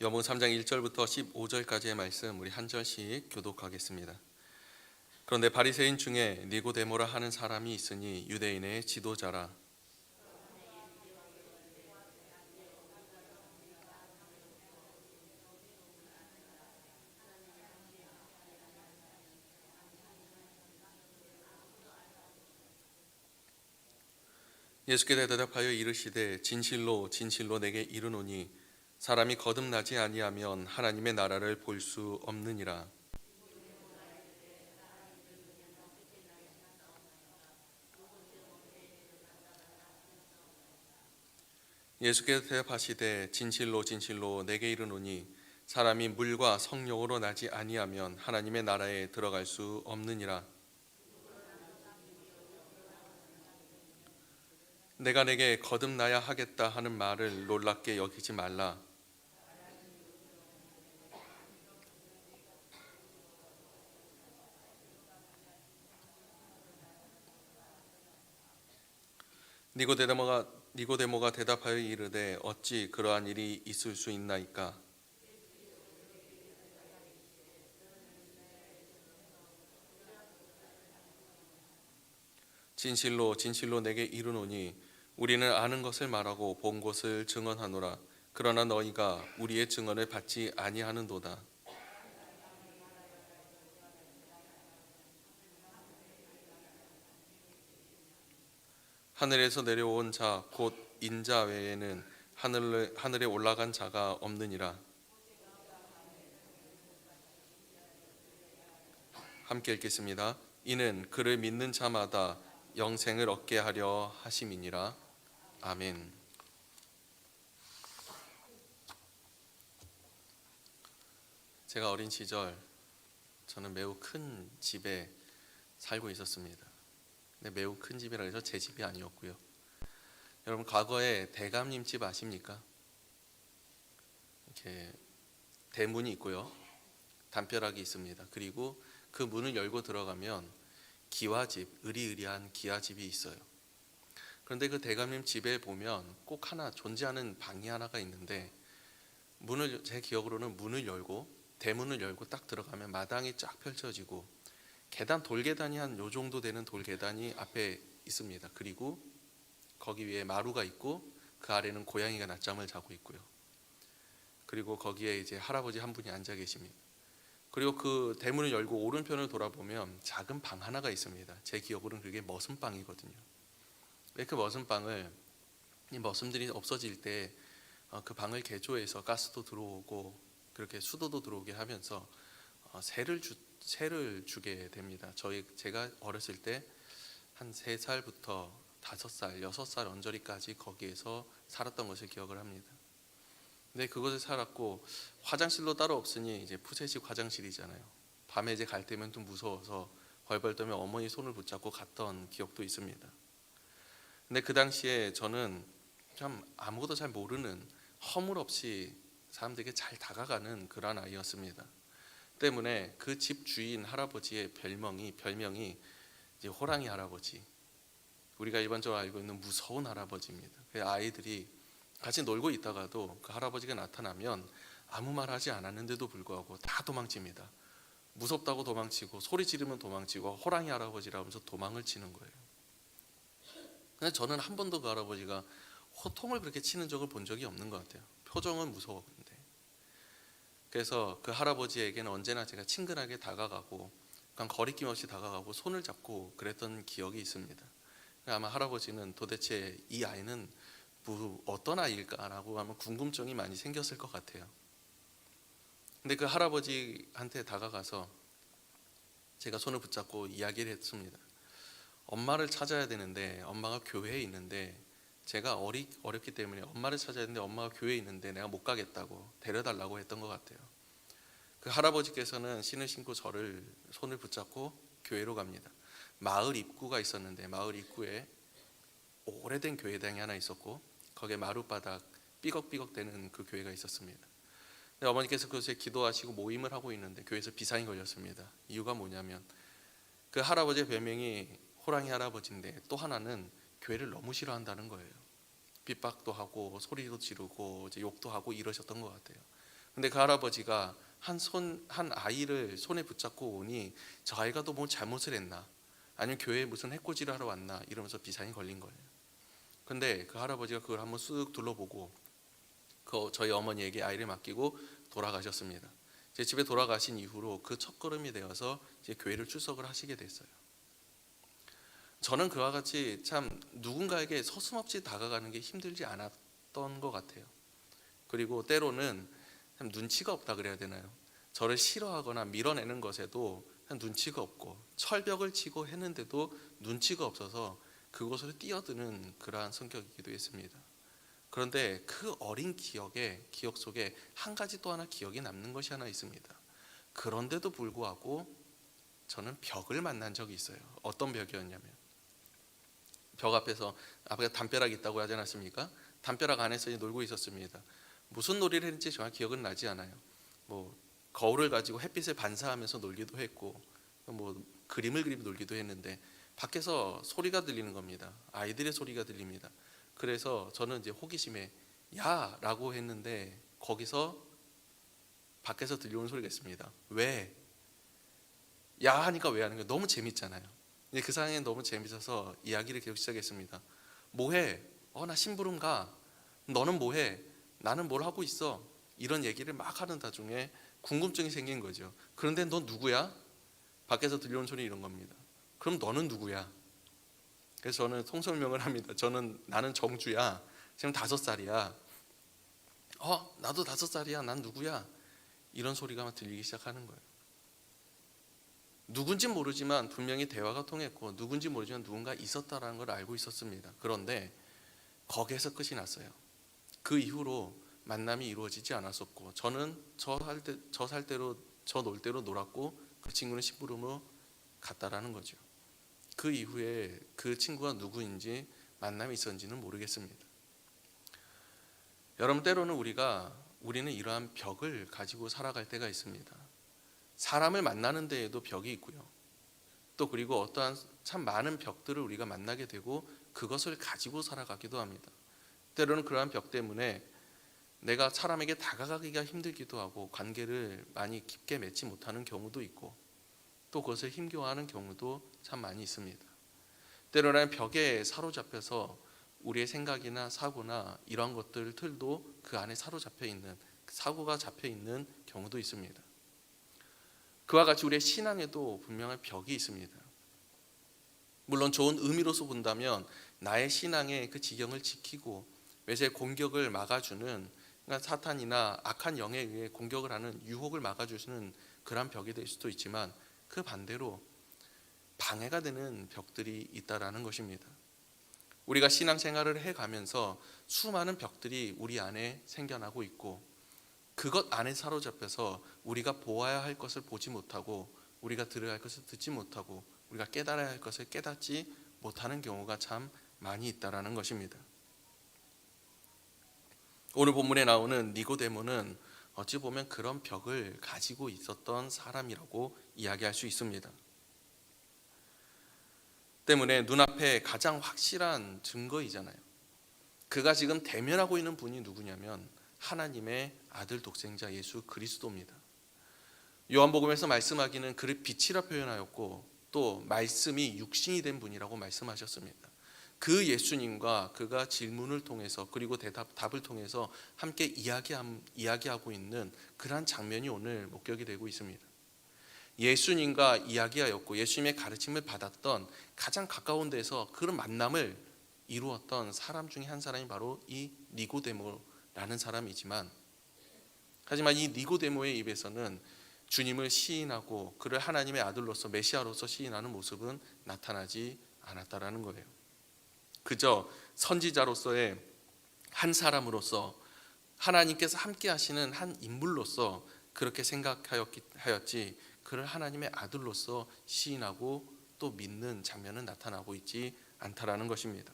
요한복음 3장 1절부터 15절까지의 말씀 우리 한 절씩 교독하겠습니다. 그런데 바리새인 중에 니고데모라 하는 사람이 있으니 유대인의 지도자라. 예수께서 대답하여 이르시되 진실로 진실로 내게 이르노니 사람이 거듭나지 아니하면 하나님의 나라를 볼 수 없느니라. 예수께서 대답하시되 진실로 진실로 내게 이르노니 사람이 물과 성령으로 나지 아니하면 하나님의 나라에 들어갈 수 없느니라. 내가 내게 거듭나야 하겠다 하는 말을 놀랍게 여기지 말라. 니고데모가 대답하여 이르되 어찌 그러한 일이 있을 수 있나이까? 진실로 진실로 내게 이르노니 우리는 아는 것을 말하고 본 것을 증언하노라. 그러나 너희가 우리의 증언을 받지 아니하는도다. 하늘에서 내려온 자 곧 인자 외에는 하늘에 올라간 자가 없느니라. 함께 읽겠습니다. 이는 그를 믿는 자마다 영생을 얻게 하려 하심이니라. 아멘. 제가 어린 시절 저는 매우 큰 집에 살고 있었습니다. 근데 매우 큰 집이라 해서 제 집이 아니었고요. 여러분 과거에 대감님 집 아십니까? 이렇게 대문이 있고요. 담벼락이 있습니다. 그리고 그 문을 열고 들어가면 기와집, 으리으리한 기와집이 있어요. 그런데 그 대감님 집에 보면 꼭 하나 존재하는 방이 하나가 있는데 제 기억으로는 문을 열고 대문을 열고 딱 들어가면 마당이 쫙 펼쳐지고 돌계단이 한 요 정도 되는 돌계단이 앞에 있습니다. 그리고 거기 위에 마루가 있고 그 아래는 고양이가 낮잠을 자고 있고요. 그리고 거기에 이제 할아버지 한 분이 앉아 계십니다. 그리고 그 대문을 열고 오른편을 돌아보면 작은 방 하나가 있습니다. 제 기억으로는 그게 머슴방이거든요. 그 머슴방을 이 머슴들이 없어질 때 그 방을 개조해서 가스도 들어오고 그렇게 수도도 들어오게 하면서 세를 주게 됩니다. 제가 어렸을 때 한 3살부터 5살, 6살 언저리까지 거기에서 살았던 것을 기억을 합니다. 근데 그곳에 살았고 화장실도 따로 없으니 이제 푸세식 화장실이잖아요. 밤에 이제 갈 때면 좀 무서워서 벌벌 떨며 어머니 손을 붙잡고 갔던 기억도 있습니다. 근데 그 당시에 저는 참 아무것도 잘 모르는 허물없이 사람들에게 잘 다가가는 그런 아이였습니다. 때문에 그 집 주인 할아버지의 별명이 이제 호랑이 할아버지, 우리가 일반적으로 알고 있는 무서운 할아버지입니다. 아이들이 같이 놀고 있다가도 그 할아버지가 나타나면 아무 말 하지 않았는데도 불구하고 다 도망칩니다. 무섭다고 도망치고 소리 지르면 도망치고 호랑이 할아버지라 하면서 도망을 치는 거예요. 근데 저는 한 번도 그 할아버지가 호통을 그렇게 치는 적을 본 적이 없는 것 같아요. 표정은 무서웠는데. 그래서 그 할아버지에게는 언제나 제가 친근하게 다가가고 그냥 거리낌 없이 다가가고 손을 잡고 그랬던 기억이 있습니다. 아마 할아버지는 도대체 이 아이는 어떤 아이일까라고 하면 궁금증이 많이 생겼을 것 같아요. 근데 그 할아버지한테 다가가서 제가 손을 붙잡고 이야기를 했습니다. 엄마를 찾아야 되는데 엄마가 교회에 있는데 제가 어렸기 때문에 엄마를 찾아야 되는데 엄마가 교회에 있는데 내가 못 가겠다고 데려달라고 했던 것 같아요. 그 할아버지께서는 신을 신고 저를 손을 붙잡고 교회로 갑니다. 마을 입구가 있었는데 마을 입구에 오래된 교회당이 하나 있었고 거기에 마룻바닥 삐걱삐걱 되는 그 교회가 있었습니다. 근데 어머니께서 그곳에 기도하시고 모임을 하고 있는데 교회에서 비상이 걸렸습니다. 이유가 뭐냐면 그 할아버지의 별명이 호랑이 할아버지인데 또 하나는 교회를 너무 싫어한다는 거예요. 핍박도 하고 소리도 지르고 이제 욕도 하고 이러셨던 것 같아요. 근데 그 할아버지가 한 아이를 손에 붙잡고 오니 저 아이가 또 뭐 잘못을 했나, 아니면 교회에 무슨 해코지를 하러 왔나 이러면서 비상이 걸린 거예요. 근데 그 할아버지가 그걸 한번 쓱 둘러보고 저희 어머니에게 아이를 맡기고 돌아가셨습니다. 제 집에 돌아가신 이후로 그 첫걸음이 되어서 이제 교회를 출석을 하시게 됐어요. 저는 그와 같이 참 누군가에게 서슴없이 다가가는 게 힘들지 않았던 것 같아요. 그리고 때로는 참 눈치가 없다 그래야 되나요? 저를 싫어하거나 밀어내는 것에도 눈치가 없고, 철벽을 치고 했는데도 눈치가 없어서 그곳을 뛰어드는 그러한 성격이기도 했습니다. 그런데 그 어린 기억 속에 한 가지 또 하나 기억이 남는 것이 하나 있습니다. 그런데도 불구하고 저는 벽을 만난 적이 있어요. 어떤 벽이었냐면, 벽 앞에서 앞에 담벼락이 있다고 하지 않았습니까? 담벼락 안에서 놀고 있었습니다. 무슨 놀이를 했는지 정말 기억은 나지 않아요. 뭐 거울을 가지고 햇빛을 반사하면서 놀기도 했고, 뭐 그림을 그리며 놀기도 했는데 밖에서 소리가 들리는 겁니다. 아이들의 소리가 들립니다. 그래서 저는 이제 호기심에 야라고 했는데 거기서 밖에서 들려오는 소리가 있습니다. 왜? 야 하니까 왜 하는 거예요? 너무 재밌잖아요. 그 상황에 너무 재밌어서 이야기를 계속 시작했습니다. 뭐해? 나 심부름 가. 너는 뭐해? 나는 뭘 하고 있어? 이런 얘기를 막 하는 도중에 궁금증이 생긴 거죠. 그런데 너 누구야? 밖에서 들려온 소리 이런 겁니다. 그럼 너는 누구야? 그래서 저는 통설명을 합니다. 나는 정주야. 지금 5살이야. 나도 5살이야. 난 누구야? 이런 소리가 들리기 시작하는 거예요. 누군지 모르지만 분명히 대화가 통했고, 누군지 모르지만 누군가 있었다라는 걸 알고 있었습니다. 그런데 거기에서 끝이 났어요. 그 이후로 만남이 이루어지지 않았었고, 저는 저 놀 대로 놀았고, 그 친구는 심부름으로 갔다라는 거죠. 그 이후에 그 친구가 누구인지, 만남이 있었는지는 모르겠습니다. 여러분, 때로는 우리는 이러한 벽을 가지고 살아갈 때가 있습니다. 사람을 만나는 데에도 벽이 있고요. 또 그리고 어떠한 참 많은 벽들을 우리가 만나게 되고 그것을 가지고 살아가기도 합니다. 때로는 그러한 벽 때문에 내가 사람에게 다가가기가 힘들기도 하고 관계를 많이 깊게 맺지 못하는 경우도 있고, 또 그것을 힘겨워하는 경우도 참 많이 있습니다. 때로는 벽에 사로잡혀서 우리의 생각이나 사고나 이러한 것들 틀도 그 안에 사고가 잡혀 있는 경우도 있습니다. 그와 같이 우리의 신앙에도 분명한 벽이 있습니다. 물론 좋은 의미로서 본다면 나의 신앙의 그 지경을 지키고 외세의 공격을 막아주는, 그러니까 사탄이나 악한 영에 의해 공격을 하는 유혹을 막아주시는 그런 벽이 될 수도 있지만, 그 반대로 방해가 되는 벽들이 있다라는 것입니다. 우리가 신앙생활을 해가면서 수많은 벽들이 우리 안에 생겨나고 있고, 그것 안에 사로잡혀서 우리가 보아야 할 것을 보지 못하고, 우리가 들어야 할 것을 듣지 못하고, 우리가 깨달아야 할 것을 깨닫지 못하는 경우가 참 많이 있다라는 것입니다. 오늘 본문에 나오는 니고데모는 어찌 보면 그런 벽을 가지고 있었던 사람이라고 이야기할 수 있습니다. 때문에 눈앞에 가장 확실한 증거이잖아요. 그가 지금 대면하고 있는 분이 누구냐면 하나님의 아들 독생자 예수 그리스도입니다. 요한복음에서 말씀하기는 그를 빛이라 표현하였고, 또 말씀이 육신이 된 분이라고 말씀하셨습니다. 그 예수님과 그가 질문을 통해서, 그리고 답을 통해서 함께 이야기하고 있는 그러한 장면이 오늘 목격이 되고 있습니다. 예수님과 이야기하였고 예수님의 가르침을 받았던 가장 가까운 데서 그런 만남을 이루었던 사람 중에 한 사람이 바로 이 니고데모라는 사람이지만, 하지만 이 니고데모의 입에서는 주님을 시인하고 그를 하나님의 아들로서 메시아로서 시인하는 모습은 나타나지 않았다라는 거예요. 그저 선지자로서의 한 사람으로서, 하나님께서 함께 하시는 한 인물로서 그렇게 생각하였지, 그를 하나님의 아들로서 시인하고 또 믿는 장면은 나타나고 있지 않다라는 것입니다.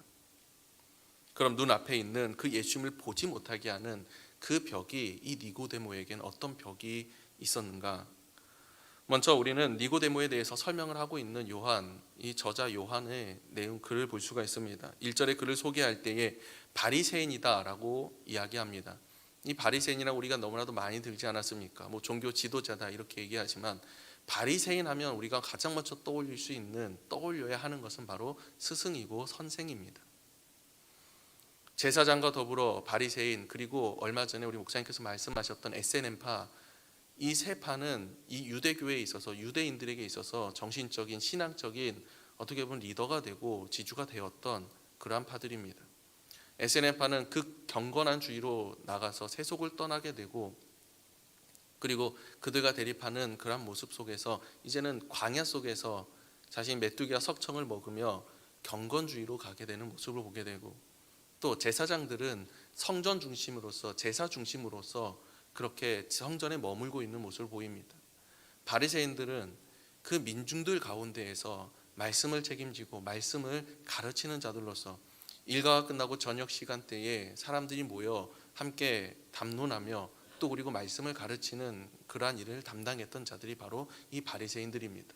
그럼 눈앞에 있는 그 예수님을 보지 못하게 하는 그 벽이 이 니고데모에게는 어떤 벽이 있었는가? 먼저 우리는 니고데모에 대해서 설명을 하고 있는 이 저자 요한의 내용 글을 볼 수가 있습니다. 1절에 그를 소개할 때에 바리새인이다라고 이야기합니다. 이 바리새인이라고 우리가 너무나도 많이 들지 않았습니까? 뭐 종교 지도자다 이렇게 얘기하지만 바리새인 하면 우리가 가장 먼저 떠올려야 하는 것은 바로 스승이고 선생입니다. 제사장과 더불어 바리새인, 그리고 얼마 전에 우리 목사님께서 말씀하셨던 SNM파, 이 세 파는 이 유대교회에 있어서, 유대인들에게 있어서 정신적인, 신앙적인 어떻게 보면 리더가 되고 지주가 되었던 그러한 파들입니다. SNM파는 그 경건한 주의로 나가서 세속을 떠나게 되고, 그리고 그들과 대립하는 그러한 모습 속에서 이제는 광야 속에서 자신 메뚜기와 석청을 먹으며 경건주의로 가게 되는 모습을 보게 되고, 또 제사장들은 성전 중심으로서, 제사 중심으로서 그렇게 성전에 머물고 있는 모습을 보입니다. 바리새인들은 그 민중들 가운데에서 말씀을 책임지고 말씀을 가르치는 자들로서 일과가 끝나고 저녁 시간대에 사람들이 모여 함께 담론하며 또 그리고 말씀을 가르치는 그러한 일을 담당했던 자들이 바로 이 바리새인들입니다.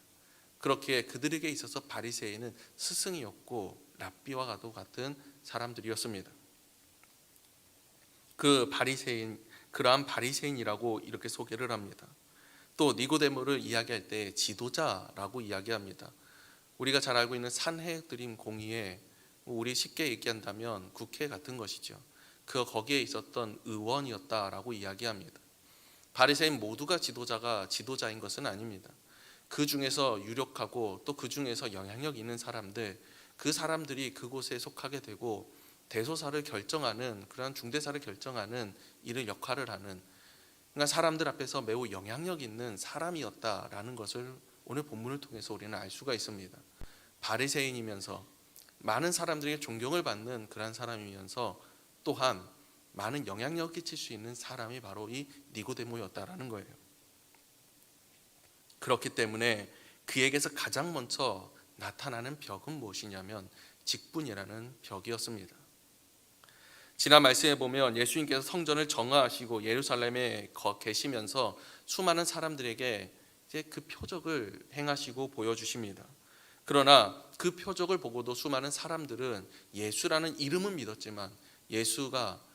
그렇게 그들에게 있어서 바리새인은 스승이었고 랍비와 같은 사람들이었습니다. 그러한 바리새인이라고 이렇게 소개를 합니다. 또 니고데모를 이야기할 때 지도자라고 이야기합니다. 우리가 잘 알고 있는 산헤드림 공의회, 우리 쉽게 얘기한다면 국회 같은 것이죠. 거기에 있었던 의원이었다라고 이야기합니다. 바리새인 모두가 지도자인 것은 아닙니다. 그 중에서 유력하고 또 그 중에서 영향력 있는 사람들, 그 사람들이 그곳에 속하게 되고 대소사를 결정하는, 그러한 중대사를 결정하는 일을 역할을 하는, 그러니까 사람들 앞에서 매우 영향력 있는 사람이었다라는 것을 오늘 본문을 통해서 우리는 알 수가 있습니다. 바리새인이면서 많은 사람들에게 존경을 받는 그런 사람이면서 또한 많은 영향력을 끼칠 수 있는 사람이 바로 이 니고데모였다라는 거예요. 그렇기 때문에 그에게서 가장 먼저 나타나는 벽은 무엇이냐면 직분이라는 벽이었습니다. 지난 말씀에 보면 예수님께서 성전을 정화하시고 예루살렘에 계시면서 수많은 사람들에게 이제 그 표적을 행하시고 보여주십니다. 그러나 그 표적을 보고도 수많은 사람들은 예수라는 이름은 믿었지만 예수가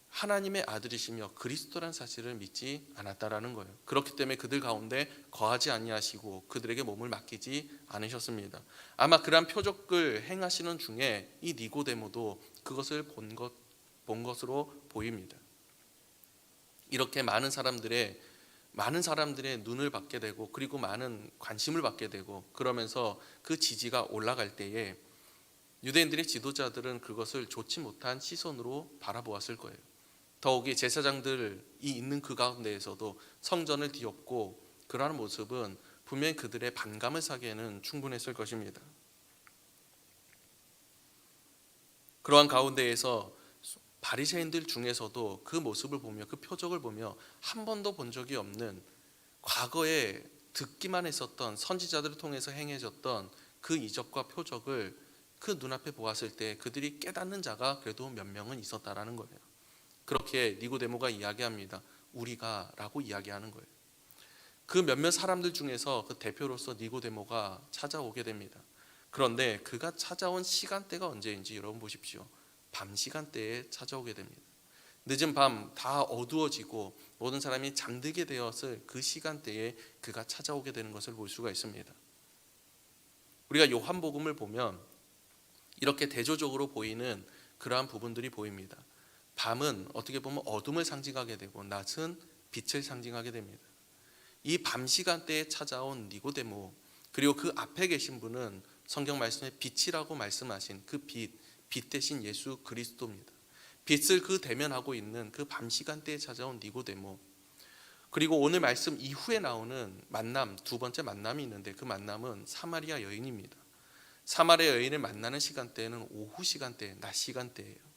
하나님의 아들이시며 그리스도라는 사실을 믿지 않았다라는 거예요. 그렇기 때문에 그들 가운데 거하지 아니하시고 그들에게 몸을 맡기지 않으셨습니다. 아마 그러한 표적을 행하시는 중에 이 니고데모도 그것을 본 것으로 보입니다. 이렇게 많은 사람들의 눈을 받게 되고 그리고 많은 관심을 받게 되고 그러면서 그 지지가 올라갈 때에 유대인들의 지도자들은 그것을 좋지 못한 시선으로 바라보았을 거예요. 더욱이 제사장들이 있는 그 가운데에서도 성전을 뒤엎고 그러한 모습은 분명히 그들의 반감을 사기에는 충분했을 것입니다. 그러한 가운데에서 바리새인들 중에서도 그 모습을 보며 그 표적을 보며 한 번도 본 적이 없는, 과거에 듣기만 했었던 선지자들을 통해서 행해졌던 그 이적과 표적을 그 눈앞에 보았을 때 그들이 깨닫는 자가 그래도 몇 명은 있었다라는 거예요. 그렇게 니고데모가 이야기합니다. 우리가 라고 이야기하는 거예요. 그 몇몇 사람들 중에서 그 대표로서 니고데모가 찾아오게 됩니다. 그런데 그가 찾아온 시간대가 언제인지 여러분 보십시오. 밤 시간대에 찾아오게 됩니다. 늦은 밤 다 어두워지고 모든 사람이 잠들게 되었을 그 시간대에 그가 찾아오게 되는 것을 볼 수가 있습니다. 우리가 요한복음을 보면 이렇게 대조적으로 보이는 그러한 부분들이 보입니다. 밤은 어떻게 보면 어둠을 상징하게 되고 낮은 빛을 상징하게 됩니다. 이 밤 시간대에 찾아온 니고데모, 그리고 그 앞에 계신 분은 성경 말씀에 빛이라고 말씀하신 그 빛 대신 예수 그리스도입니다. 빛을 그 대면하고 있는 그 밤 시간대에 찾아온 니고데모, 그리고 오늘 말씀 이후에 나오는 만남, 두 번째 만남이 있는데 그 만남은 사마리아 여인입니다. 사마리아 여인을 만나는 시간대는 오후 시간대, 낮 시간대예요.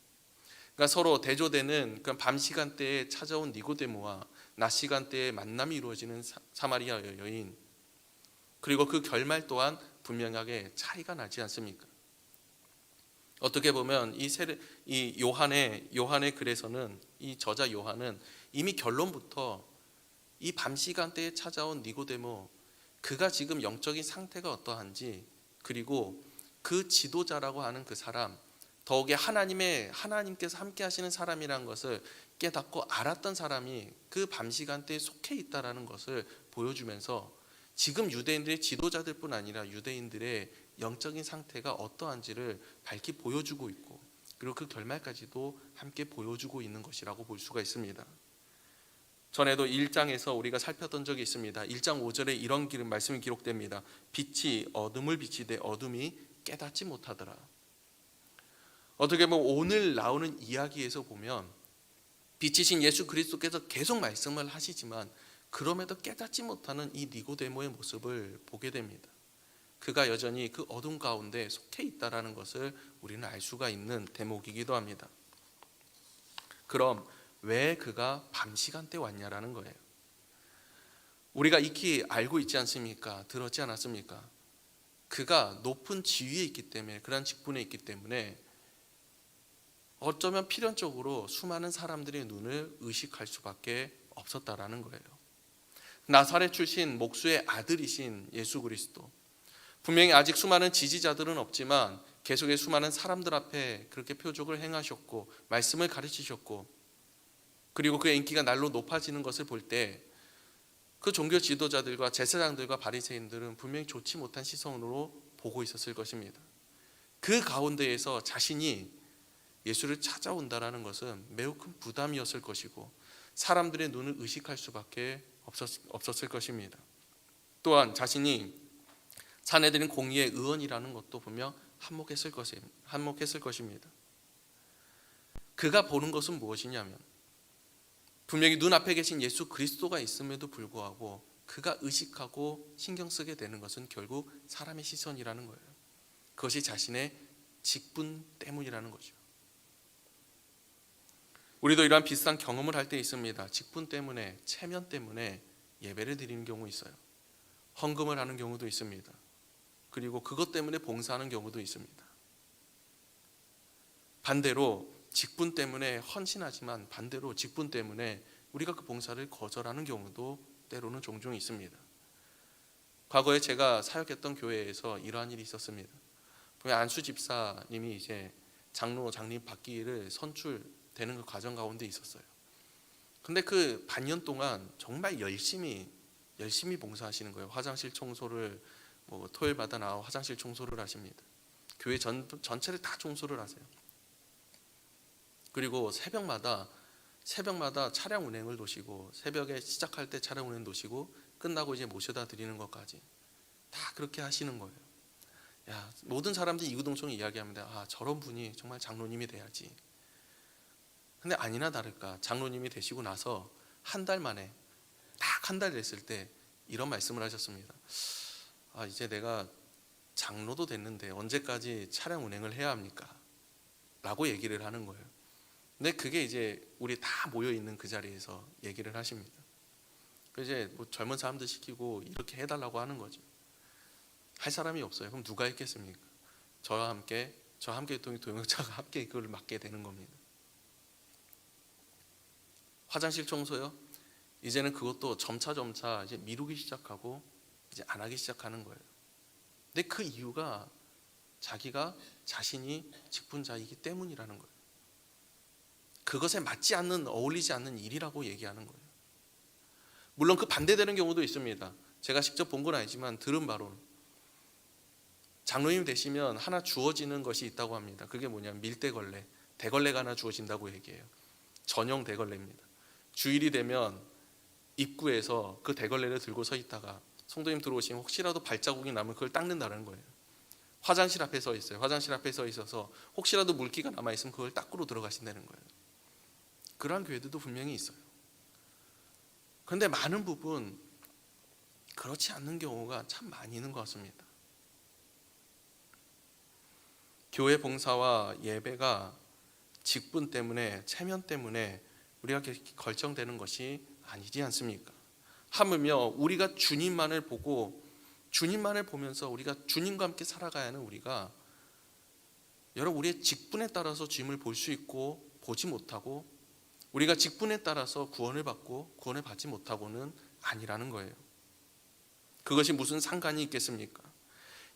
그러니까 서로 대조되는 그 밤 시간대에 찾아온 니고데모와 낮 시간대에 만남이 이루어지는 사마리아 여인, 그리고 그 결말 또한 분명하게 차이가 나지 않습니까? 어떻게 보면 이 요한의 글에서는, 이 저자 요한은 이미 결론부터 이 밤 시간대에 찾아온 니고데모, 그가 지금 영적인 상태가 어떠한지, 그리고 그 지도자라고 하는 그 사람, 더욱이 하나님께서 함께 하시는 사람이라는 것을 깨닫고 알았던 사람이 그 밤 시간대에 속해 있다라는 것을 보여주면서 지금 유대인들의 지도자들뿐 아니라 유대인들의 영적인 상태가 어떠한지를 밝히 보여주고 있고, 그리고 그 결말까지도 함께 보여주고 있는 것이라고 볼 수가 있습니다. 전에도 1장에서 우리가 살폈던 적이 있습니다. 1장 5절에 이런 말씀이 기록됩니다. 빛이 어둠을 비치되 어둠이 깨닫지 못하더라. 어떻게 보면 오늘 나오는 이야기에서 보면 빛이신 예수 그리스도께서 계속 말씀을 하시지만 그럼에도 깨닫지 못하는 이 니고데모의 모습을 보게 됩니다. 그가 여전히 그 어둠 가운데 속해 있다라는 것을 우리는 알 수가 있는 대목이기도 합니다. 그럼 왜 그가 밤 시간대 왔냐라는 거예요. 우리가 익히 알고 있지 않습니까? 들었지 않았습니까? 그가 높은 지위에 있기 때문에, 그런 직분에 있기 때문에 어쩌면 필연적으로 수많은 사람들의 눈을 의식할 수밖에 없었다라는 거예요. 나사렛 출신 목수의 아들이신 예수 그리스도, 분명히 아직 수많은 지지자들은 없지만 계속해 수많은 사람들 앞에 그렇게 표적을 행하셨고 말씀을 가르치셨고, 그리고 그의 인기가 날로 높아지는 것을 볼 때 그 종교 지도자들과 제사장들과 바리새인들은 분명히 좋지 못한 시선으로 보고 있었을 것입니다. 그 가운데에서 자신이 예수를 찾아온다라는 것은 매우 큰 부담이었을 것이고 사람들의 눈을 의식할 수밖에 없었을 것입니다. 또한 자신이 자네들인 공의의 의원이라는 것도 분명 한몫했을 것입니다. 그가 보는 것은 무엇이냐면 분명히 눈앞에 계신 예수 그리스도가 있음에도 불구하고 그가 의식하고 신경 쓰게 되는 것은 결국 사람의 시선이라는 거예요. 그것이 자신의 직분 때문이라는 거죠. 우리도 이러한 비슷한 경험을 할 때 있습니다. 직분 때문에, 체면 때문에 예배를 드리는 경우 있어요. 헌금을 하는 경우도 있습니다. 그리고 그것 때문에 봉사하는 경우도 있습니다. 반대로 직분 때문에 헌신하지만 반대로 직분 때문에 우리가 그 봉사를 거절하는 경우도 때로는 종종 있습니다. 과거에 제가 사역했던 교회에서 이러한 일이 있었습니다. 안수 집사님이 이제 장로, 장님 받기를 선출되는 그 과정 가운데 있었어요. 근데 그 반년 동안 정말 열심히 봉사하시는 거예요. 화장실 청소를 토요일마다 나와 화장실 청소를 하십니다. 교회 전체를 다 청소를 하세요. 그리고 새벽마다 차량 운행을 도시고, 새벽에 시작할 때 차량 운행 도시고 끝나고 이제 모셔다 드리는 것까지 다 그렇게 하시는 거예요. 모든 사람들이 이구동성이 이야기합니다. 저런 분이 정말 장로님이 돼야지. 근데 아니나 다를까 장로님이 되시고 나서 한 달 만에, 딱 한 달 됐을 때 이런 말씀을 하셨습니다. 이제 내가 장로도 됐는데 언제까지 차량 운행을 해야 합니까? 라고 얘기를 하는 거예요. 근데 그게 이제 우리 다 모여 있는 그 자리에서 얘기를 하십니다. 이제 젊은 사람들 시키고 이렇게 해달라고 하는 거죠. 할 사람이 없어요. 그럼 누가 했겠습니까? 저와 함께 동역자가 함께 이걸 맡게 되는 겁니다. 화장실 청소요? 이제는 그것도 점차 이제 미루기 시작하고 이제 안 하기 시작하는 거예요. 근데 그 이유가 자신이 직분자이기 때문이라는 거예요. 그것에 어울리지 않는 일이라고 얘기하는 거예요. 물론 그 반대되는 경우도 있습니다. 제가 직접 본 건 아니지만 들은 바로는 장로님 되시면 하나 주어지는 것이 있다고 합니다. 그게 뭐냐면 밀대걸레, 대걸레가 하나 주어진다고 얘기해요. 전용 대걸레입니다. 주일이 되면 입구에서 그 대걸레를 들고 서 있다가 성도님 들어오시면 혹시라도 발자국이 나면 그걸 닦는다는 거예요. 화장실 앞에 서 있어요. 화장실 앞에 서 있어서 혹시라도 물기가 남아있으면 그걸 닦으러 들어가신다는 거예요. 그러한 교회들도 분명히 있어요. 그런데 많은 부분 그렇지 않는 경우가 참 많이 있는 것 같습니다. 교회 봉사와 예배가 직분 때문에, 체면 때문에 우리가 결정되는 것이 아니지 않습니까? 하물며 우리가 주님만을 보면서 우리가 주님과 함께 살아가야 하는 우리가, 여러분, 우리의 직분에 따라서 주님을 볼 수 있고 보지 못하고, 우리가 직분에 따라서 구원을 받고 구원을 받지 못하고는 아니라는 거예요. 그것이 무슨 상관이 있겠습니까?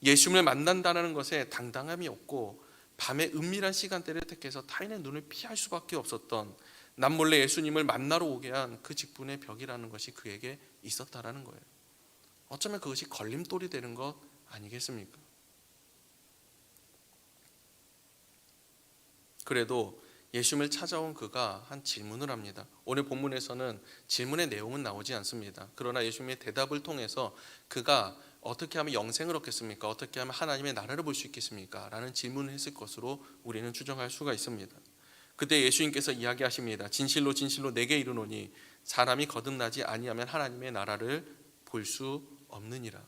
예수님을 만난다는 것에 당당함이 없고 밤의 은밀한 시간대를 택해서 타인의 눈을 피할 수밖에 없었던, 남몰래 예수님을 만나러 오게 한 그 직분의 벽이라는 것이 그에게 있었다라는 거예요. 어쩌면 그것이 걸림돌이 되는 것 아니겠습니까? 그래도 예수님을 찾아온 그가 한 질문을 합니다. 오늘 본문에서는 질문의 내용은 나오지 않습니다. 그러나 예수님의 대답을 통해서 그가 어떻게 하면 영생을 얻겠습니까? 어떻게 하면 하나님의 나라를 볼 수 있겠습니까? 라는 질문을 했을 것으로 우리는 추정할 수가 있습니다. 그때 예수님께서 이야기하십니다. 진실로 진실로 내게 이르노니 사람이 거듭나지 아니하면 하나님의 나라를 볼 수 없느니라.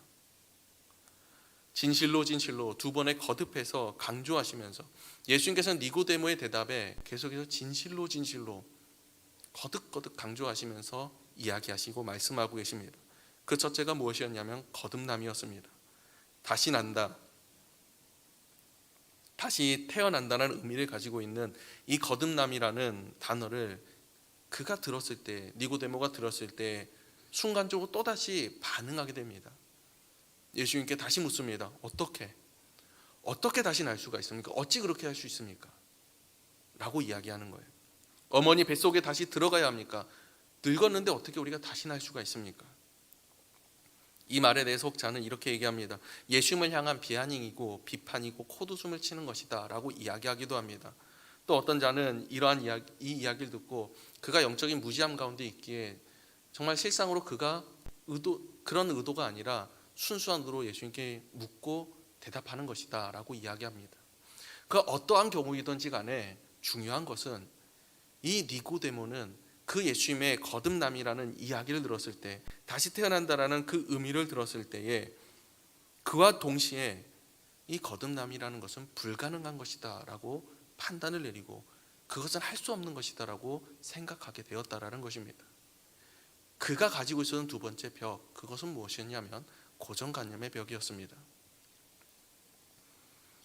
진실로 진실로 두 번에 거듭해서 강조하시면서 예수님께서는 니고데모의 대답에 계속해서 진실로 진실로 거듭거듭 강조하시면서 이야기하시고 말씀하고 계십니다. 그 첫째가 무엇이었냐면 거듭남이었습니다. 다시 난다, 다시 태어난다는 의미를 가지고 있는 이 거듭남이라는 단어를 그가 들었을 때, 니고데모가 들었을 때 순간적으로 또다시 반응하게 됩니다. 예수님께 다시 묻습니다. 어떻게 다시 날 수가 있습니까? 어찌 그렇게 할 수 있습니까? 라고 이야기하는 거예요. 어머니 뱃속에 다시 들어가야 합니까? 늙었는데 어떻게 우리가 다시 날 수가 있습니까? 이 말에 대해서 혹자는 이렇게 얘기합니다. 예수님을 향한 비아냥이고 비판이고 코웃음을 치는 것이다 라고 이야기하기도 합니다. 또 어떤 자는 이러한 이 이야기를 듣고 그가 영적인 무지함 가운데 있기에 정말 실상으로 그가 그런 의도가 아니라 순수한 의도로 예수님께 묻고 대답하는 것이다 라고 이야기합니다. 그 어떠한 경우이든지 간에 중요한 것은 이 니고데모는 그 예수님의 거듭남이라는 이야기를 들었을 때, 다시 태어난다라는 그 의미를 들었을 때에 그와 동시에 이 거듭남이라는 것은 불가능한 것이다 라고 판단을 내리고 그것은 할 수 없는 것이다 라고 생각하게 되었다라는 것입니다. 그가 가지고 있었던 두 번째 벽, 그것은 무엇이었냐면 고정관념의 벽이었습니다.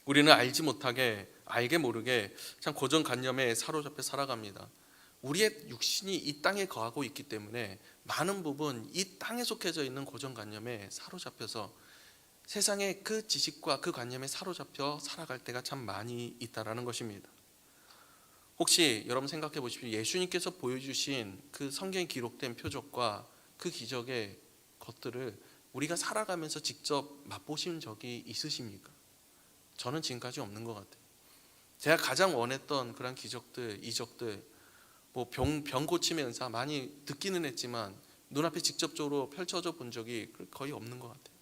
우리는 알지 못하게, 알게 모르게 참 고정관념에 사로잡혀 살아갑니다. 우리의 육신이 이 땅에 거하고 있기 때문에 많은 부분 이 땅에 속해져 있는 고정관념에 사로잡혀서 세상의 그 지식과 그 관념에 사로잡혀 살아갈 때가 참 많이 있다라는 것입니다. 혹시 여러분 생각해 보십시오. 예수님께서 보여주신 그 성경에 기록된 표적과 그 기적의 것들을 우리가 살아가면서 직접 맛보신 적이 있으십니까? 저는 지금까지 없는 것 같아요. 제가 가장 원했던 그런 기적들, 이적들, 뭐 병 고침의 은사 많이 듣기는 했지만 눈앞에 직접적으로 펼쳐져 본 적이 거의 없는 것 같아요.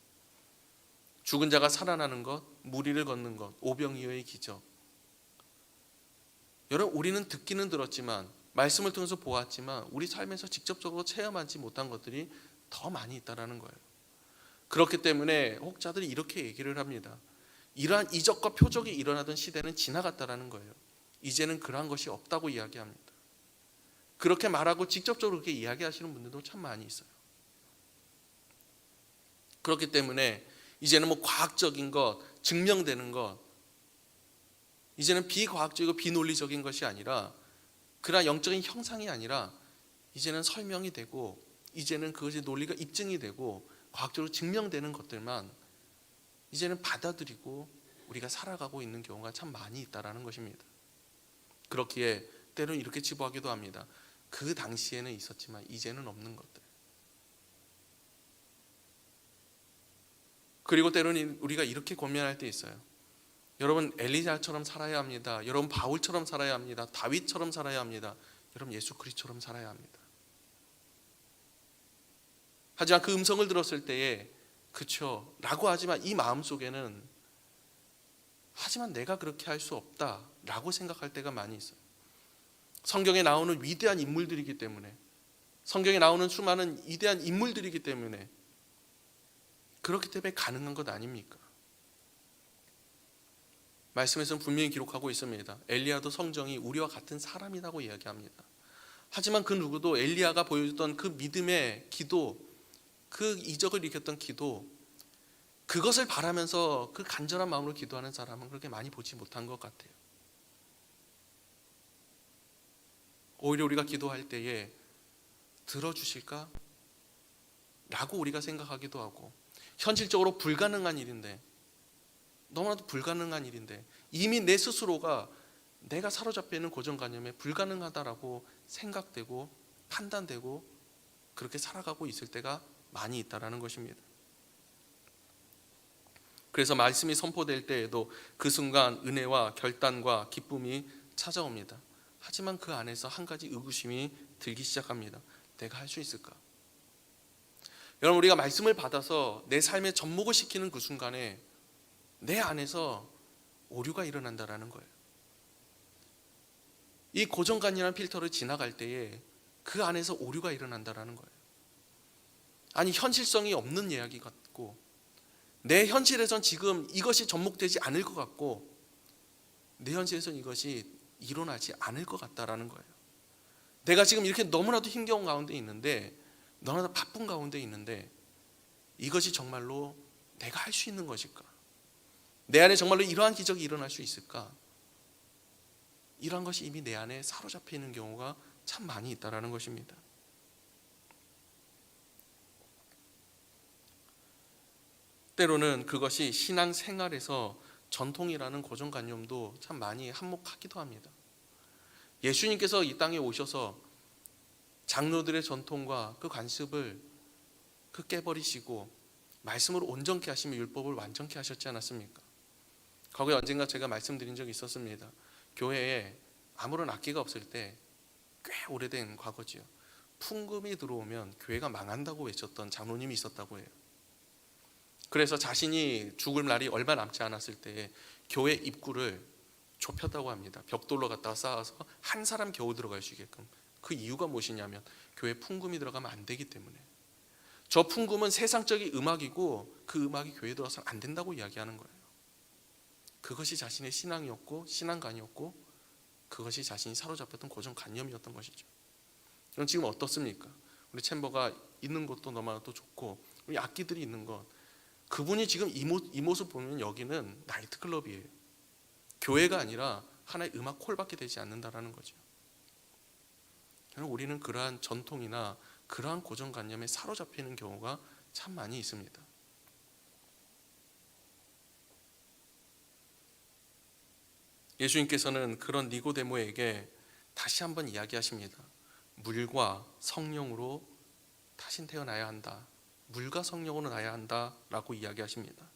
죽은 자가 살아나는 것, 무리를 걷는 것, 오병이어의 기적. 여러분, 우리는 듣기는 들었지만, 말씀을 통해서 보았지만 우리 삶에서 직접적으로 체험하지 못한 것들이 더 많이 있다는 거예요. 그렇기 때문에 혹자들이 이렇게 얘기를 합니다. 이러한 이적과 표적이 일어나던 시대는 지나갔다라는 거예요. 이제는 그러한 것이 없다고 이야기합니다. 그렇게 말하고 직접적으로 그렇게 이야기하시는 분들도 참 많이 있어요. 그렇기 때문에 이제는 뭐 과학적인 것, 증명되는 것, 이제는 비과학적이고 비논리적인 것이 아니라, 그러한 영적인 형상이 아니라 이제는 설명이 되고, 이제는 그것이 논리가 입증이 되고 과학적으로 증명되는 것들만 이제는 받아들이고 우리가 살아가고 있는 경우가 참 많이 있다라는 것입니다. 그렇기에 때로는 이렇게 치부하기도 합니다. 그 당시에는 있었지만 이제는 없는 것들. 그리고 때로는 우리가 이렇게 고민할 때 있어요. 여러분, 엘리야처럼 살아야 합니다. 여러분, 바울처럼 살아야 합니다. 다윗처럼 살아야 합니다. 여러분, 예수 그리스도처럼 살아야 합니다. 하지만 그 음성을 들었을 때에 그쵸 라고 하지만 이 마음속에는 하지만 내가 그렇게 할 수 없다 라고 생각할 때가 많이 있어요. 성경에 나오는 위대한 인물들이기 때문에, 성경에 나오는 수많은 위대한 인물들이기 때문에, 그렇기 때문에 가능한 것 아닙니까? 말씀에서는 분명히 기록하고 있습니다. 엘리야도 성정이 우리와 같은 사람이라고 이야기합니다. 하지만 그 누구도 엘리야가 보여줬던 그 믿음의 기도, 그 이적을 일으켰던 기도, 그것을 바라면서 그 간절한 마음으로 기도하는 사람은 그렇게 많이 보지 못한 것 같아요. 오히려 우리가 기도할 때에 들어주실까? 라고 우리가 생각하기도 하고, 현실적으로 불가능한 일인데, 너무나도 불가능한 일인데 이미 내 스스로가 내가 사로잡혀 있는 고정관념에 불가능하다라고 생각되고 판단되고 그렇게 살아가고 있을 때가 많이 있다라는 것입니다. 그래서 말씀이 선포될 때에도 그 순간 은혜와 결단과 기쁨이 찾아옵니다. 하지만 그 안에서 한 가지 의구심이 들기 시작합니다. 내가 할 수 있을까? 여러분, 우리가 말씀을 받아서 내 삶에 접목을 시키는 그 순간에 내 안에서 오류가 일어난다라는 거예요. 이 고정관념이라는 필터를 지나갈 때에 그 안에서 오류가 일어난다라는 거예요. 아니, 현실성이 없는 이야기 같고 내 현실에선 지금 이것이 접목되지 않을 것 같고 내 현실에선 이것이 일어나지 않을 것 같다라는 거예요. 내가 지금 이렇게 너무나도 힘겨운 가운데 있는데, 너무나도 바쁜 가운데 있는데 이것이 정말로 내가 할 수 있는 것일까? 내 안에 정말로 이러한 기적이 일어날 수 있을까? 이러한 것이 이미 내 안에 사로잡혀 있는 경우가 참 많이 있다라는 것입니다. 때로는 그것이 신앙생활에서 전통이라는 고정관념도 참 많이 한몫하기도 합니다. 예수님께서 이 땅에 오셔서 장로들의 전통과 그 관습을 깨버리시고 말씀으로 온전케 하시며 율법을 완전케 하셨지 않았습니까? 과거에 언젠가 제가 말씀드린 적이 있었습니다. 교회에 아무런 악기가 없을 때 꽤 오래된 과거지요. 풍금이 들어오면 교회가 망한다고 외쳤던 장로님이 있었다고 해요. 그래서 자신이 죽을 날이 얼마 남지 않았을 때 교회 입구를 좁혔다고 합니다. 벽돌로 갖다가 쌓아서 한 사람 겨우 들어갈 수 있게끔. 그 이유가 무엇이냐면 교회에 풍금이 들어가면 안 되기 때문에. 저 풍금은 세상적인 음악이고 그 음악이 교회에 들어가서는 안 된다고 이야기하는 거예요. 그것이 자신의 신앙이었고 신앙관이었고 그것이 자신이 사로잡혔던 고정관념이었던 것이죠. 그럼 지금 어떻습니까? 우리 챔버가 있는 것도 너무나도 좋고 우리 악기들이 있는 것, 그분이 지금 이 모습 보면 여기는 나이트클럽이에요. 교회가 아니라 하나의 음악 홀밖에 되지 않는다라는 거죠. 우리는 그러한 전통이나 그러한 고정관념에 사로잡히는 경우가 참 많이 있습니다. 예수님께서는 그런 니고데모에게 다시 한번 이야기하십니다. 물과 성령으로 다시 태어나야 한다. 물과 성령으로 나야 한다라고 이야기하십니다.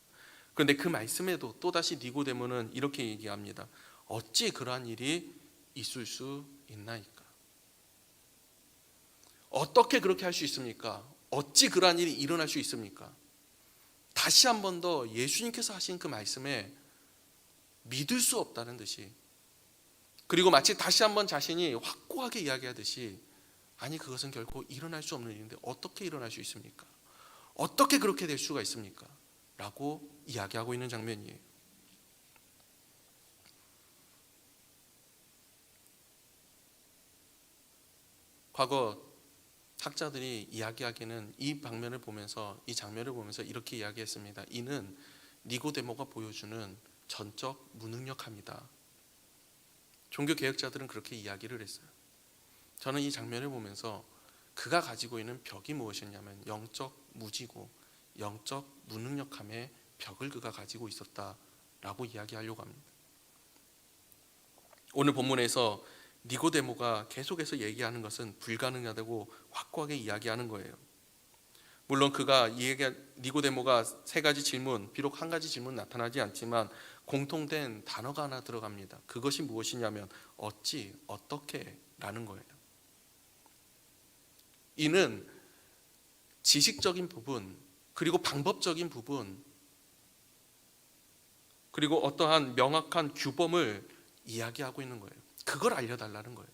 그런데 그 말씀에도 또다시 니고데모는 이렇게 얘기합니다. 어찌 그러한 일이 있을 수 있나이까? 어떻게 그렇게 할 수 있습니까? 어찌 그러한 일이 일어날 수 있습니까? 다시 한 번 더 예수님께서 하신 그 말씀에 믿을 수 없다는 듯이, 그리고 마치 다시 한번 자신이 확고하게 이야기하듯이, 아니 그것은 결코 일어날 수 없는 일인데 어떻게 일어날 수 있습니까? 어떻게 그렇게 될 수가 있습니까? 라고 이야기하고 있는 장면이에요. 과거 학자들이 이야기하기는 이 장면을 보면서 이렇게 이야기했습니다. 이는 니고데모가 보여주는 전적 무능력함이다. 종교개혁자들은 그렇게 이야기를 했어요. 저는 이 장면을 보면서 그가 가지고 있는 벽이 무엇이었냐면 영적 무지고 영적 무능력함의 벽을 그가 가지고 있었다라고 이야기하려고 합니다. 오늘 본문에서 니고데모가 계속해서 얘기하는 것은 불가능하다고 확고하게 이야기하는 거예요. 물론 그가 니고데모가 세 가지 질문, 비록 한 가지 질문 나타나지 않지만 공통된 단어가 하나 들어갑니다. 그것이 무엇이냐면 어찌, 어떻게 라는 거예요. 이는 지식적인 부분, 그리고 방법적인 부분, 그리고 어떠한 명확한 규범을 이야기하고 있는 거예요. 그걸 알려달라는 거예요.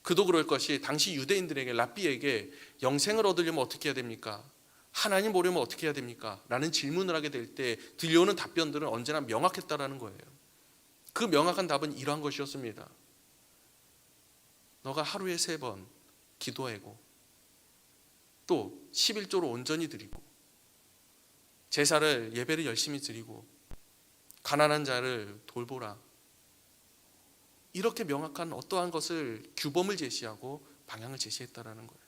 그도 그럴 것이 당시 유대인들에게, 랍비에게 영생을 얻으려면 어떻게 해야 됩니까? 하나님 보려면 어떻게 해야 됩니까? 라는 질문을 하게 될 때 들려오는 답변들은 언제나 명확했다라는 거예요. 그 명확한 답은 이러한 것이었습니다. 너가 하루에 3번 기도하고 또 11조로 온전히 드리고 제사를, 예배를 열심히 드리고 가난한 자를 돌보라. 이렇게 명확한 어떠한 것을, 규범을 제시하고 방향을 제시했다라는 거예요.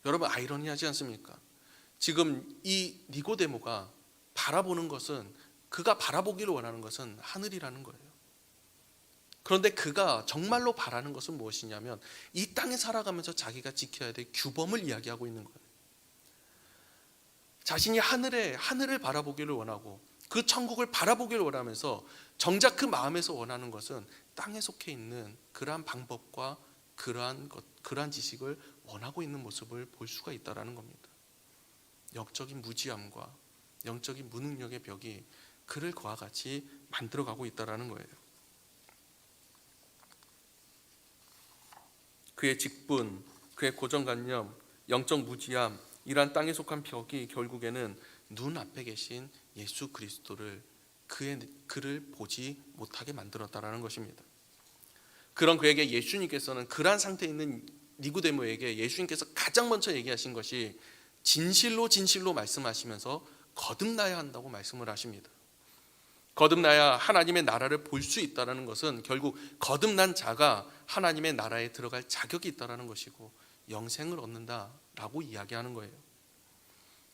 여러분, 아이러니하지 않습니까? 지금 이 니고데모가 바라보는 것은 그가 바라보기를 원하는 것은 하늘이라는 거예요. 그런데 그가 정말로 바라는 것은 무엇이냐면 이 땅에 살아가면서 자기가 지켜야 될 규범을 이야기하고 있는 거예요. 자신이 하늘을 바라보기를 원하고 그 천국을 바라보기를 원하면서 정작 그 마음에서 원하는 것은 땅에 속해 있는 그러한 방법과 그러한 지식을 원하고 있는 모습을 볼 수가 있다는 겁니다. 영적인 무지함과 영적인 무능력의 벽이 그를 그와 같이 만들어가고 있다는 거예요. 그의 직분, 그의 고정관념, 영적 무지함, 이러한 땅에 속한 벽이 결국에는 눈앞에 계신 예수 그리스도를 그를 보지 못하게 만들었다는 것입니다. 그런 그에게 예수님께서는 그러한 상태에 있는 니고데모에게 예수님께서 가장 먼저 얘기하신 것이 진실로 진실로 말씀하시면서 거듭나야 한다고 말씀을 하십니다. 거듭나야 하나님의 나라를 볼 수 있다는 것은 결국 거듭난 자가 하나님의 나라에 들어갈 자격이 있다는 것이고 영생을 얻는다라고 이야기하는 거예요.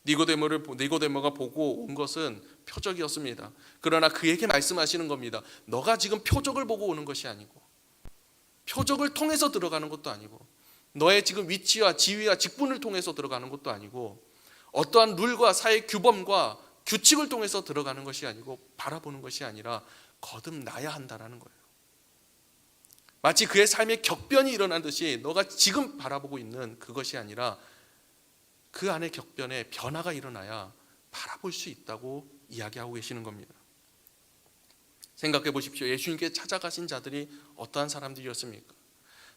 니고데모가 보고 온 것은 표적이었습니다. 그러나 그에게 말씀하시는 겁니다. 너가 지금 표적을 보고 오는 것이 아니고 표적을 통해서 들어가는 것도 아니고 너의 지금 위치와 지위와 직분을 통해서 들어가는 것도 아니고 어떠한 룰과 사회 규범과 규칙을 통해서 들어가는 것이 아니고 바라보는 것이 아니라 거듭나야 한다는 거예요. 마치 그의 삶의 격변이 일어난 듯이 너가 지금 바라보고 있는 그것이 아니라 그 안에 격변에 변화가 일어나야 바라볼 수 있다고 이야기하고 계시는 겁니다. 생각해 보십시오. 예수님께 찾아가신 자들이 어떠한 사람들이었습니까?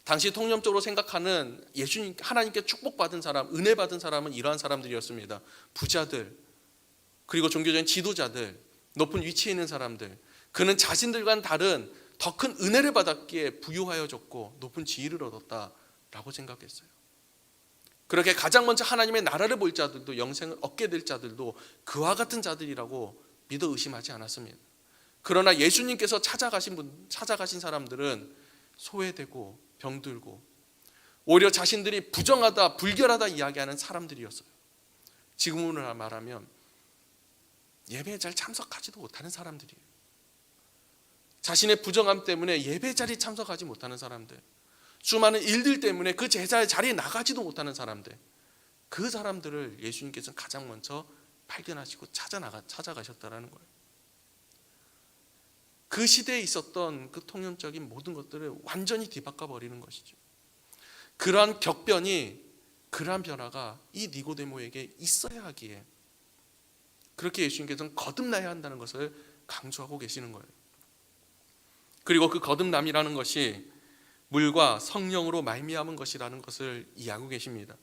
당시 통념적으로 생각하는 예수님, 하나님께 축복받은 사람, 은혜 받은 사람은 이러한 사람들이었습니다. 부자들, 그리고 종교적인 지도자들, 높은 위치에 있는 사람들, 그는 자신들과는 다른 더 큰 은혜를 받았기에 부유하여졌고 높은 지위를 얻었다라고 생각했어요. 그렇게 가장 먼저 하나님의 나라를 볼 자들도, 영생을 얻게 될 자들도 그와 같은 자들이라고 믿어 의심하지 않았습니다. 그러나 예수님께서 찾아가신 사람들은 소외되고 병들고 오히려 자신들이 부정하다, 불결하다 이야기하는 사람들이었어요. 지금으로 말하면 예배에 잘 참석하지도 못하는 사람들이에요. 자신의 부정함 때문에 예배 자리에 참석하지 못하는 사람들, 수많은 일들 때문에 그 제자의 자리에 나가지도 못하는 사람들, 그 사람들을 예수님께서는 가장 먼저 발견하시고 찾아가셨다는 거예요. 그 시대에 있었던 그 통념적인 모든 것들을 완전히 뒤바꿔 버리는 것이죠. 그러한 격변이, 그러한 변화가 이 니고데모에게 있어야 하기에 그렇게 예수님께서는 거듭나야 한다는 것을 강조하고 계시는 거예요. 그리고 그 거듭남이라는 것이 물과 성령으로 말미암은 것이라는 것을 이해하고 계십니다.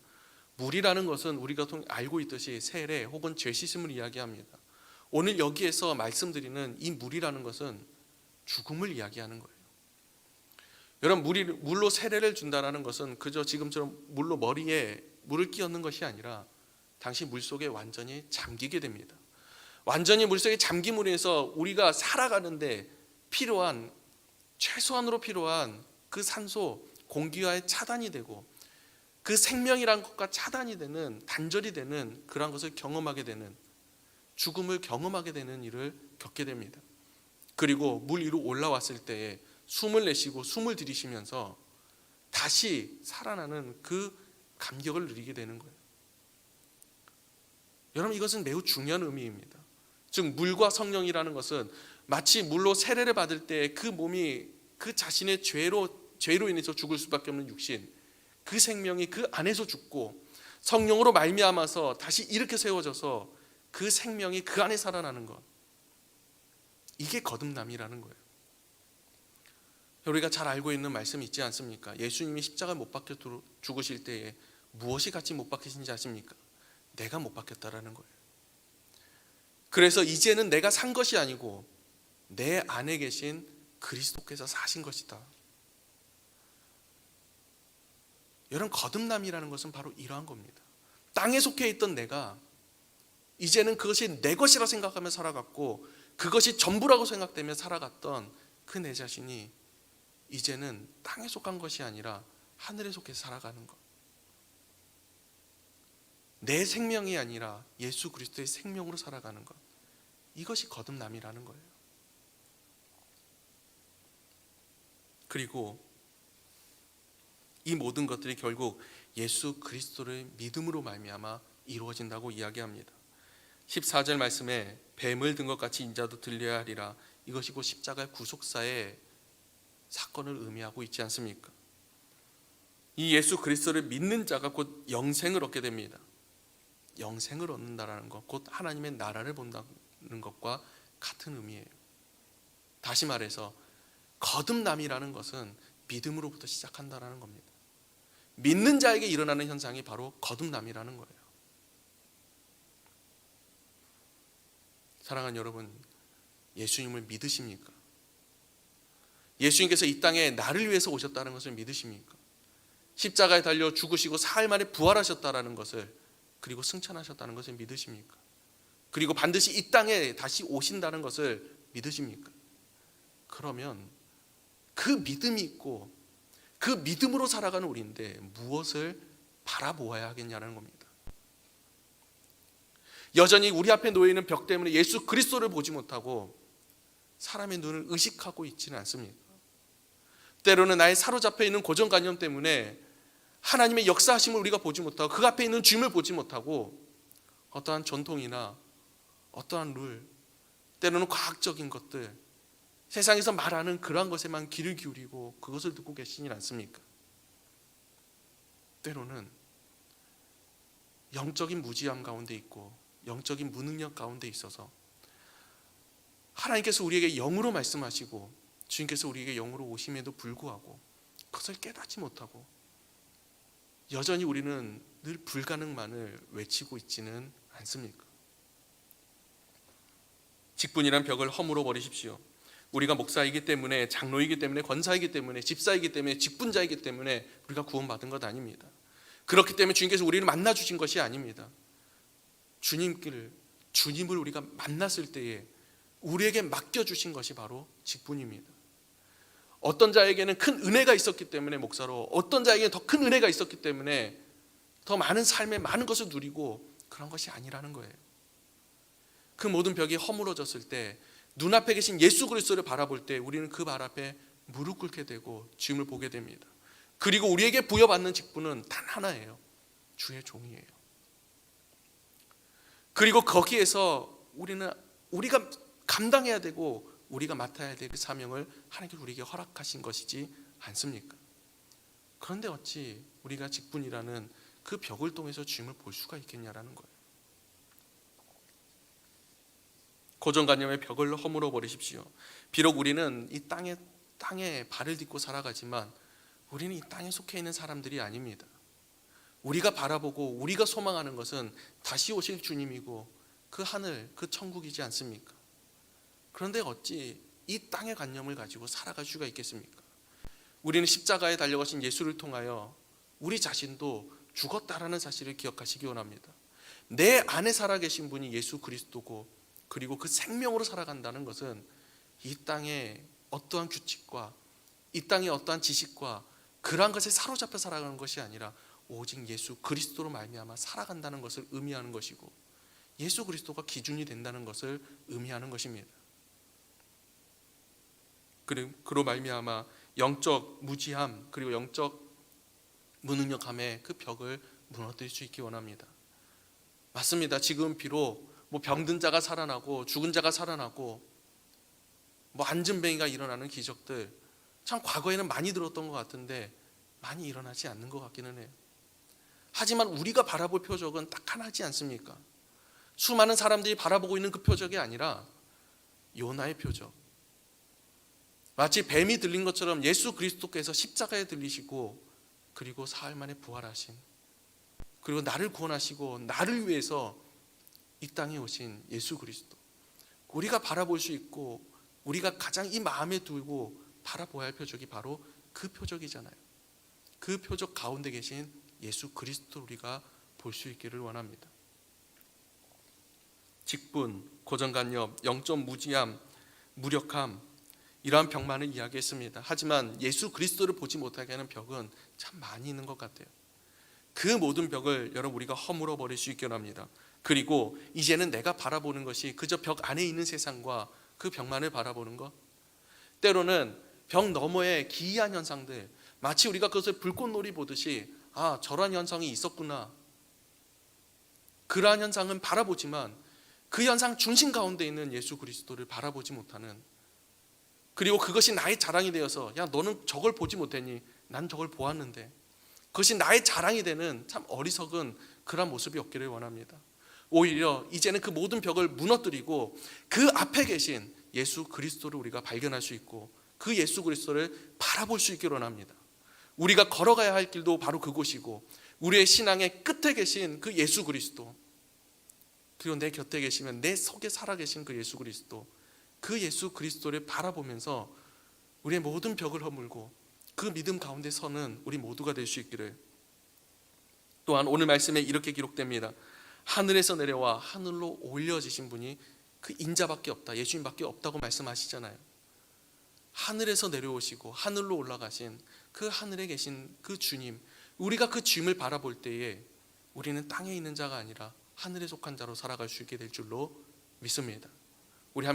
물이라는 것은 우리가 알고 있듯이 세례 혹은 죄 씻음을 이야기합니다. 오늘 여기에서 말씀드리는 이 물이라는 것은 죽음을 이야기하는 거예요. 여러분, 물로 세례를 준다는 것은 그저 지금처럼 물로 머리에 물을 끼얹는 것이 아니라 당시 물속에 완전히 잠기게 됩니다. 완전히 물속에 잠김으로 해서 우리가 살아가는데 필요한, 최소한으로 필요한 그 산소, 공기와의 차단이 되고 그 생명이란 것과 차단이 되는, 단절이 되는 그런 것을 경험하게 되는, 죽음을 경험하게 되는 일을 겪게 됩니다. 그리고 물 위로 올라왔을 때에 숨을 내쉬고 숨을 들이쉬면서 다시 살아나는 그 감격을 누리게 되는 거예요. 여러분, 이것은 매우 중요한 의미입니다. 즉 물과 성령이라는 것은 마치 물로 세례를 받을 때 그 몸이 그 자신의 죄로 인해서 죽을 수밖에 없는 육신, 그 생명이 그 안에서 죽고 성령으로 말미암아서 다시 이렇게 세워져서 그 생명이 그 안에 살아나는 것, 이게 거듭남이라는 거예요. 우리가 잘 알고 있는 말씀이 있지 않습니까? 예수님이 십자가에 못 박혀 죽으실 때에 무엇이 같이 못 박히신지 아십니까? 내가 못 박혔다라는 거예요. 그래서 이제는 내가 산 것이 아니고 내 안에 계신 그리스도께서 사신 것이다. 여러분, 거듭남이라는 것은 바로 이러한 겁니다. 땅에 속해 있던 내가 이제는 그것이 내 것이라 생각하며 살아갔고 그것이 전부라고 생각되며 살아갔던 그 내 자신이 이제는 땅에 속한 것이 아니라 하늘에 속해서 살아가는 것. 내 생명이 아니라 예수 그리스도의 생명으로 살아가는 것. 이것이 거듭남이라는 거예요. 그리고 이 모든 것들이 결국 예수 그리스도를 믿음으로 말미암아 이루어진다고 이야기합니다. 14절 말씀에 뱀을 든 것 같이 인자도 들려야 하리라. 이것이 곧 십자가의 구속사의 사건을 의미하고 있지 않습니까? 이 예수 그리스도를 믿는 자가 곧 영생을 얻게 됩니다. 영생을 얻는다라는 것, 곧 하나님의 나라를 본다는 것과 같은 의미예요. 다시 말해서 거듭남이라는 것은 믿음으로부터 시작한다는 겁니다. 믿는 자에게 일어나는 현상이 바로 거듭남이라는 거예요. 사랑하는 여러분, 예수님을 믿으십니까? 예수님께서 이 땅에 나를 위해서 오셨다는 것을 믿으십니까? 십자가에 달려 죽으시고 사흘 만에 부활하셨다는 것을, 그리고 승천하셨다는 것을 믿으십니까? 그리고 반드시 이 땅에 다시 오신다는 것을 믿으십니까? 그러면 그 믿음이 있고 그 믿음으로 살아가는 우리인데 무엇을 바라보아야 하겠냐는 겁니다. 여전히 우리 앞에 놓여 있는 벽 때문에 예수 그리스도를 보지 못하고 사람의 눈을 의식하고 있지는 않습니까? 때로는 나의 사로잡혀 있는 고정관념 때문에 하나님의 역사하심을 우리가 보지 못하고 그 앞에 있는 주님을 보지 못하고 어떠한 전통이나 어떠한 룰, 때로는 과학적인 것들, 세상에서 말하는 그러한 것에만 귀를 기울이고 그것을 듣고 계시진 않습니까? 때로는 영적인 무지함 가운데 있고 영적인 무능력 가운데 있어서 하나님께서 우리에게 영으로 말씀하시고 주님께서 우리에게 영으로 오심에도 불구하고 그것을 깨닫지 못하고 여전히 우리는 늘 불가능만을 외치고 있지는 않습니까? 직분이란 벽을 허물어 버리십시오. 우리가 목사이기 때문에, 장로이기 때문에, 권사이기 때문에, 집사이기 때문에, 직분자이기 때문에 우리가 구원받은 것 아닙니다. 그렇기 때문에 주님께서 우리를 만나 주신 것이 아닙니다. 주님을 우리가 만났을 때에 우리에게 맡겨주신 것이 바로 직분입니다. 어떤 자에게는 큰 은혜가 있었기 때문에 목사로, 어떤 자에게는 더 큰 은혜가 있었기 때문에 더 많은 삶에 많은 것을 누리고, 그런 것이 아니라는 거예요. 그 모든 벽이 허물어졌을 때 눈앞에 계신 예수 그리스도를 바라볼 때 우리는 그 발 앞에 무릎 꿇게 되고 주님을 보게 됩니다. 그리고 우리에게 부여받는 직분은 단 하나예요. 주의 종이에요. 그리고 거기에서 우리가 감당해야 되고 우리가 맡아야 될 그 사명을 하나님께서 우리에게 허락하신 것이지 않습니까? 그런데 어찌 우리가 직분이라는 그 벽을 통해서 주님을 볼 수가 있겠냐라는 거예요. 고정관념의 벽을 허물어 버리십시오. 비록 우리는 이 땅에 발을 딛고 살아가지만 우리는 이 땅에 속해 있는 사람들이 아닙니다. 우리가 바라보고 우리가 소망하는 것은 다시 오실 주님이고 그 하늘, 그 천국이지 않습니까? 그런데 어찌 이 땅의 관념을 가지고 살아갈 수가 있겠습니까? 우리는 십자가에 달려가신 예수를 통하여 우리 자신도 죽었다라는 사실을 기억하시기 원합니다. 내 안에 살아계신 분이 예수 그리스도고, 그리고 그 생명으로 살아간다는 것은 이 땅의 어떠한 규칙과 이 땅의 어떠한 지식과 그러한 것에 사로잡혀 살아가는 것이 아니라 오직 예수 그리스도로 말미암아 살아간다는 것을 의미하는 것이고, 예수 그리스도가 기준이 된다는 것을 의미하는 것입니다. 그로 말미암아 영적 무지함 그리고 영적 무능력함의 그 벽을 무너뜨릴 수 있기 원합니다. 맞습니다. 지금 비록 병든 자가 살아나고 죽은 자가 살아나고 안진뱅이가 일어나는 기적들, 참 과거에는 많이 들었던 것 같은데 많이 일어나지 않는 것 같기는 해요. 하지만 우리가 바라볼 표적은 딱 하나지 않습니까? 수많은 사람들이 바라보고 있는 그 표적이 아니라 요나의 표적, 마치 뱀이 들린 것처럼 예수 그리스도께서 십자가에 들리시고 그리고 사흘 만에 부활하신, 그리고 나를 구원하시고 나를 위해서 이 땅에 오신 예수 그리스도, 우리가 바라볼 수 있고 우리가 가장 이 마음에 두고 바라보아야 할 표적이 바로 그 표적이잖아요. 그 표적 가운데 계신 예수 그리스도를 우리가 볼 수 있기를 원합니다. 직분, 고정관념, 영적 무지함, 무력함, 이러한 벽만을 이야기했습니다. 하지만 예수 그리스도를 보지 못하게 하는 벽은 참 많이 있는 것 같아요. 그 모든 벽을 여러분 우리가 허물어 버릴 수 있게 합니다. 그리고 이제는 내가 바라보는 것이 그저 벽 안에 있는 세상과 그 벽만을 바라보는 것, 때로는 벽 너머의 기이한 현상들, 마치 우리가 그것을 불꽃놀이 보듯이 저러한 현상이 있었구나, 그러한 현상은 바라보지만 그 현상 중심 가운데 있는 예수 그리스도를 바라보지 못하는, 그리고 그것이 나의 자랑이 되어서 너는 저걸 보지 못했니? 난 저걸 보았는데, 그것이 나의 자랑이 되는 참 어리석은 그런 모습이 없기를 원합니다. 오히려 이제는 그 모든 벽을 무너뜨리고 그 앞에 계신 예수 그리스도를 우리가 발견할 수 있고 그 예수 그리스도를 바라볼 수 있기를 원합니다. 우리가 걸어가야 할 길도 바로 그곳이고 우리의 신앙의 끝에 계신 그 예수 그리스도, 그리고 내 곁에 계시면 내 속에 살아계신 그 예수 그리스도, 그 예수 그리스도를 바라보면서 우리의 모든 벽을 허물고 그 믿음 가운데 서는 우리 모두가 될 수 있기를. 또한 오늘 말씀에 이렇게 기록됩니다. 하늘에서 내려와 하늘로 올려지신 분이 그 인자밖에 없다, 예수님밖에 없다고 말씀하시잖아요. 하늘에서 내려오시고 하늘로 올라가신 그 하늘에 계신 그 주님, 우리가 그 주님을 바라볼 때에 우리는 땅에 있는 자가 아니라 하늘에 속한 자로 살아갈 수 있게 될 줄로 믿습니다.